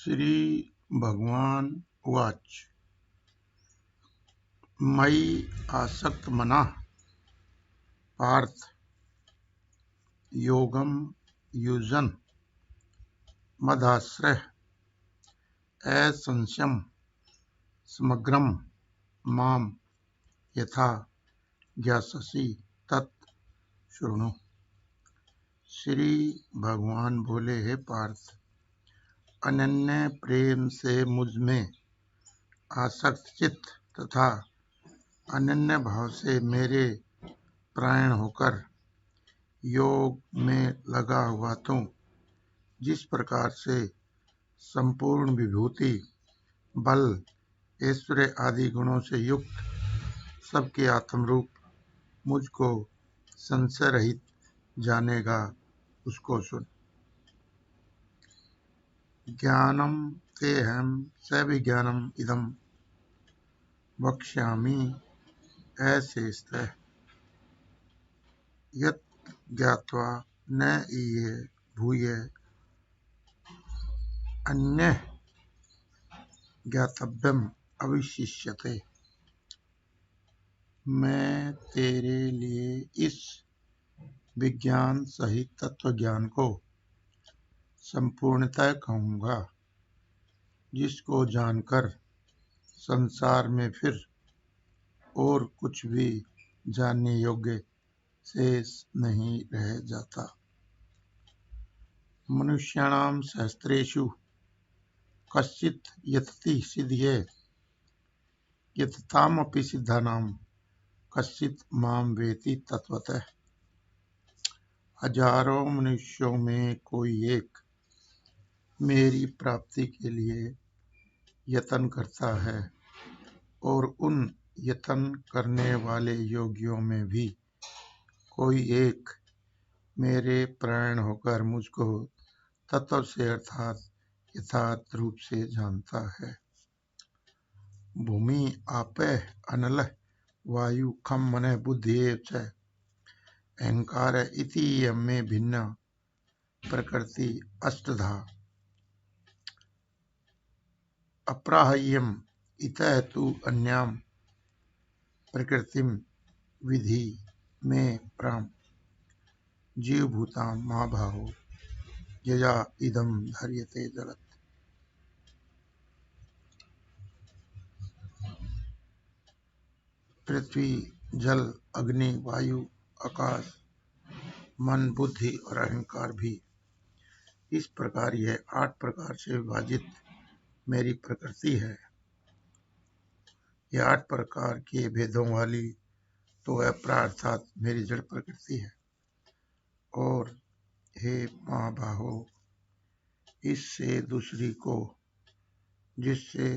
श्री भगवान उवाच। मयि आसक्तमनः पार्थ योगं युजन् मदाश्रयः असंशयं समग्रं मां यथा ज्ञास्यसि तत् शृणु। श्री भगवान बोले, हे पार्थ, अनन्य प्रेम से मुझ में आसक्त चित्त तथा अनन्य भाव से मेरे प्राण होकर योग में लगा हुआ तू जिस प्रकार से संपूर्ण विभूति, बल, ऐश्वर्य आदि गुणों से युक्त सबके आत्मरूप मुझको संशय रहित जानेगा, उसको सुन। ज्ञानम तेहम सविज्ञानम इदम वक्ष्यामि ऐसे स्थितः यत् ज्ञात्वा न ईये भूय अन्यः ज्ञातव्यम अविशिष्यते। मैं तेरे लिए इस विज्ञान सहित तत्व ज्ञान को संपूर्णतः कहूँगा, जिसको जानकर संसार में फिर और कुछ भी जानने योग्य शेष नहीं रह जाता। मनुष्याणां सहस्रेषु कश्चित् यतति सिद्धये यततामपि सिद्धानां कश्चित् मां वेति तत्वतः। हजारों मनुष्यों में कोई एक मेरी प्राप्ति के लिए यत्न करता है, और उन यत्न करने वाले योगियों में भी कोई एक मेरे प्राण होकर मुझको तत्व से अर्थात यथार्थ रूप से जानता है। भूमि आपः अनलः वायु खम मनः बुद्धि एव च अहंकार इति यमे भिन्न प्रकृति अष्टधा अप्राह्यम इतः तु अन्यां प्रकृतिम विधि में प्राम जीव भूतां महाबाहो यया इदं धार्यते जगत्। पृथ्वी, जल, अग्नि, वायु, आकाश, मन, बुद्धि और अहंकार भी इस प्रकार यह 8 प्रकार से विभाजित मेरी प्रकृति है। यह 8 प्रकार के भेदों वाली तो अपरा अर्थात मेरी जड़ प्रकृति है। और हे महाबाहो, इससे दूसरी को जिससे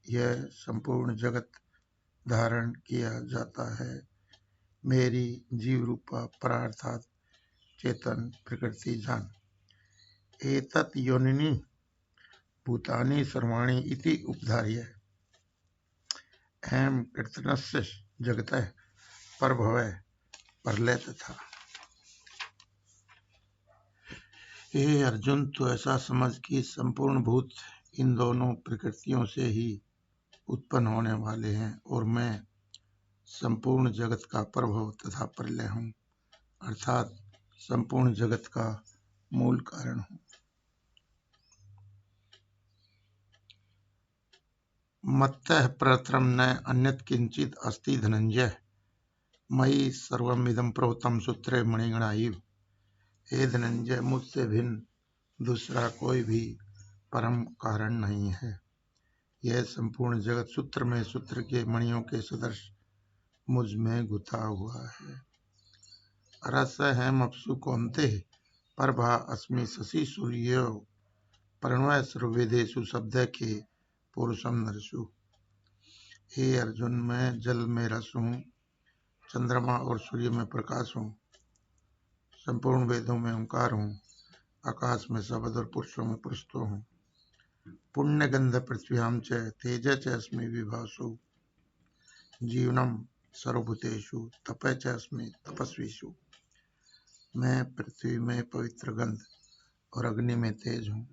यह संपूर्ण जगत धारण किया जाता है, मेरी जीव रूपा परार्थात चेतन प्रकृति जान। एतत् योनिनि भूतानि सर्वाणि इति उपधार्य अहं कीर्तनस्य जगतः प्रभवः प्रलय तथा। हे अर्जुन, तो ऐसा समझ कि संपूर्ण भूत इन दोनों प्रकृतियों से ही उत्पन्न होने वाले हैं, और मैं संपूर्ण जगत का प्रभव तथा प्रलय हूँ, अर्थात संपूर्ण जगत का मूल कारण हूँ। मत्तः परतरं न अन्यत् किंचित् अस्ति धनंजय मयि सर्वमिदं प्रोक्तं सूत्रे मणिगणा इव। हे धनंजय, मुझसे भिन्न दूसरा कोई भी परम कारण नहीं है। यह संपूर्ण जगत सूत्र में सूत्र के मणियों के सदृश मुझ में गुथा हुआ है। रसहम अपसु कौन्तेय प्रभा अस्मि शशि सूर्यो प्रणवः सर्ववेदेषु शब्द के पुरुषम नरसु। हे अर्जुन, मैं जल में रस हूँ, चंद्रमा और सूर्य में प्रकाश हूँ, संपूर्ण वेदों में ओंकार हूँ, आकाश में शब्द और पुरुषों में पुरुषत्व हूँ। पुण्य गंध पृथ्व्याम च तेज च अस्मि विभासु जीवनम सर्वभूतेषु तपः च अस्मि तपस्वीषु। मैं पृथ्वी में पवित्र गंध और अग्नि में तेज हूँ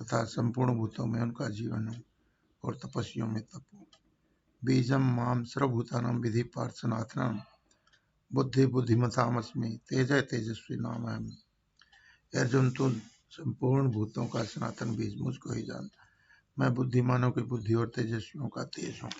तथा संपूर्ण भूतों में उनका जीवन हूँ और तपस्वियों में तप हूँ। बीजम माम सर्वभूतानां विधि पार्थ सनातनम बुद्धि बुद्धिमतामस्मि तेजः तेजस्वी नाम है। अर्जुन, तुम संपूर्ण भूतों का सनातन बीज मुझको ही जान। मैं बुद्धिमानों की बुद्धि और तेजस्वियों का तेज हूँ।